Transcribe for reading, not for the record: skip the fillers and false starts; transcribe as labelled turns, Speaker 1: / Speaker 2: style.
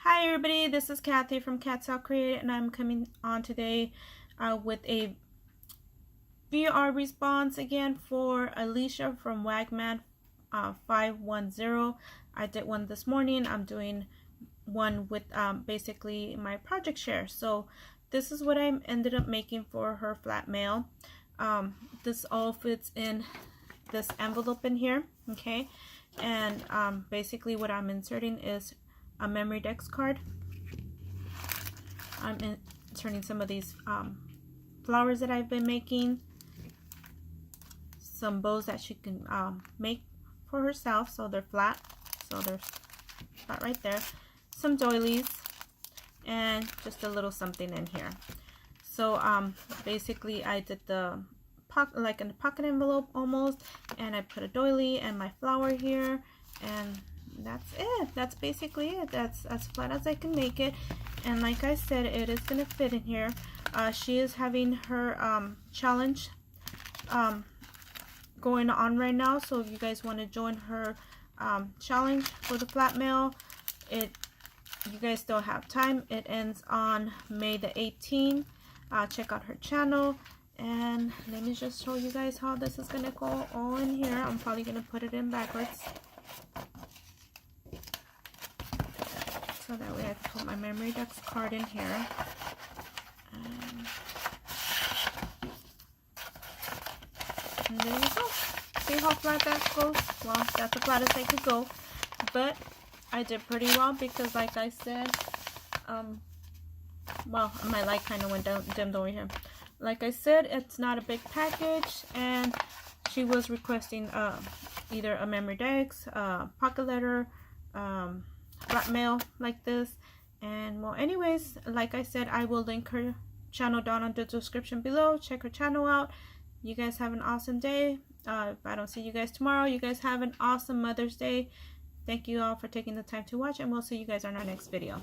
Speaker 1: Hi everybody, this is Kathy from Cats Out Create, and I'm coming on today with a VR response again for Elisha from Wagman 510. I did one this morning. I'm doing one with basically my project share. So this is what I ended up making for her flat mail. This all fits in this envelope in here, okay? And basically what I'm inserting is a memory dex card. I'm inserting some of these flowers that I've been making, some bows that she can make for herself, so they're flat, so they're flat right there, some doilies, and just a little something in here. So basically I did the like in a pocket envelope almost, and I put a doily and my flower here, and that's it. That's basically it. That's as flat as I can make it, and like I said, it is gonna fit in here. She is having her challenge going on right now, so if you guys want to join her challenge for the flat mail, you guys still have time. It ends on May the 18th. Check out her channel, and let me just show you guys how this is gonna go all in here. I'm probably gonna put it in backwards so that way I can put my memory dex card in here. And there you go. See how flat that goes? Well, that's the flattest I could go, but I did pretty well because, like I said, well, my light kind of went dimmed over here. Like I said, it's not a big package, and she was requesting either a memory dex, pocket letter, flat mail like this. And well, anyways, like I said, I will link her channel down in the description below. Check her channel out. You guys have an awesome day. If I don't see you guys tomorrow, you guys have an awesome Mother's Day. Thank you all for taking the time to watch, and we'll see you guys on our next video.